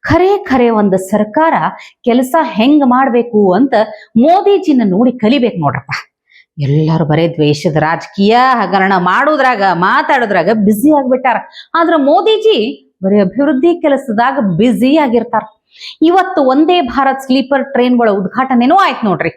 ಖರೆ ಖರೆ ಒಂದು ಸರ್ಕಾರ ಕೆಲಸ ಹೆಂಗ್ ಮಾಡ್ಬೇಕು ಅಂತ ಮೋದಿಜಿನ ನೋಡಿ ಕಲಿಬೇಕು ನೋಡ್ರಪ್ಪ. ಎಲ್ಲರೂ ಬರೇ ದ್ವೇಷದ ರಾಜಕೀಯ ಹಗರಣ ಮಾಡೋದ್ರಾಗ ಮಾತಾಡೋದ್ರಾಗ ಬ್ಯುಸಿ ಆಗ್ಬಿಟ್ಟಾರ. ಆದ್ರ ಮೋದಿಜಿ ಬರೀ ಅಭಿವೃದ್ಧಿ ಕೆಲಸದಾಗ ಬ್ಯುಸಿ ಆಗಿರ್ತಾರ. ಇವತ್ತು ವಂದೇ ಭಾರತ್ ಸ್ಲೀಪರ್ ಟ್ರೈನ್ಗಳ ಉದ್ಘಾಟನೆನೂ ಆಯ್ತು ನೋಡ್ರಿ.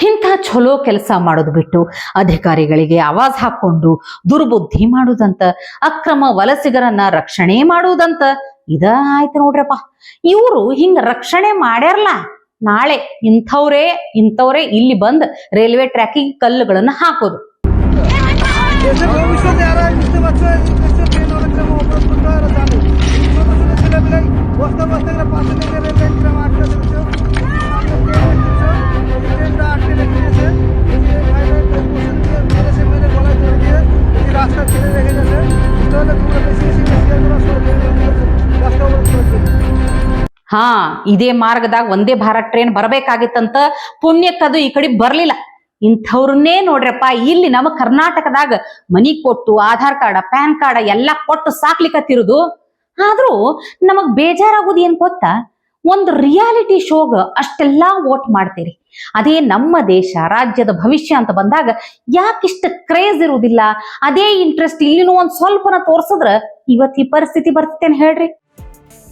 ಇಂಥ ಚಲೋ ಕೆಲಸ ಮಾಡೋದು ಬಿಟ್ಟು ಅಧಿಕಾರಿಗಳಿಗೆ ಆವಾಜ್ ಹಾಕೊಂಡು ದುರ್ಬುದ್ಧಿ ಮಾಡುದಂತ, ಅಕ್ರಮ ವಲಸಿಗರನ್ನ ರಕ್ಷಣೆ ಮಾಡುವುದಂತ ಇದ ಆಯ್ತು ನೋಡ್ರಪ್ಪ. ಇವರು ಹಿಂಗ ರಕ್ಷಣೆ ಮಾಡ್ಯಾರಲ್ಲ, ನಾಳೆ ಇಂಥವ್ರೇ ಇಲ್ಲಿ ಬಂದ್ ರೈಲ್ವೆ ಟ್ರ್ಯಾಕಿಗೆ ಕಲ್ಲುಗಳನ್ನ ಹಾಕೋದು. ಹಾ, ಇದೇ ಮಾರ್ಗದಾಗ ವಂದೇ ಭಾರತ್ ಟ್ರೈನ್ ಬರಬೇಕಾಗಿತ್ತಂತ ಪುಣ್ಯಕ್ಕದು ಈ ಕಡೆ ಬರ್ಲಿಲ್ಲ. ಇಂಥವ್ರನ್ನೇ ನೋಡ್ರಪ್ಪ ಇಲ್ಲಿ ನಮ್ಮ ಕರ್ನಾಟಕದಾಗ ಮನಿ ಕೊಟ್ಟು ಆಧಾರ್ ಕಾರ್ಡ ಪ್ಯಾನ್ ಕಾರ್ಡ ಎಲ್ಲಾ ಕೊಟ್ಟು ಸಾಕ್ಲಿಕ್ಕತ್ತಿರುದು. ಆದ್ರೂ ನಮಗ್ ಬೇಜಾರಾಗೋದು ಏನ್ ಗೊತ್ತಾ, ಒಂದು ರಿಯಾಲಿಟಿ ಶೋಗ ಅಷ್ಟೆಲ್ಲಾ ವೋಟ್ ಮಾಡ್ತೀರಿ, ಅದೇ ನಮ್ಮ ದೇಶ ರಾಜ್ಯದ ಭವಿಷ್ಯ ಅಂತ ಬಂದಾಗ ಯಾಕಿಷ್ಟ ಕ್ರೇಜ್ ಇರುವುದಿಲ್ಲ? ಅದೇ ಇಂಟ್ರೆಸ್ಟ್ ಇಲ್ಲಿನೂ ಒಂದ್ ಸ್ವಲ್ಪನ ತೋರ್ಸಿದ್ರ ಇವತ್ತು ಈ ಪರಿಸ್ಥಿತಿ ಬರ್ತೇನೆ ಹೇಳ್ರಿ.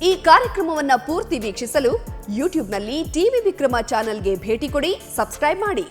ಈ ಕಾರ್ಯಕ್ರಮವನ್ನ ಪೂರ್ತಿ ವೀಕ್ಷಿಸಲು ಯೂಟ್ಯೂಬ್ನಲ್ಲಿ ಟಿವಿ ವಿಕ್ರಮ ಚಾನೆಲ್ಗೆ ಭೇಟಿ ಕೊಡಿ, ಸಬ್ಸ್ಕ್ರೈಬ್ ಮಾಡಿ.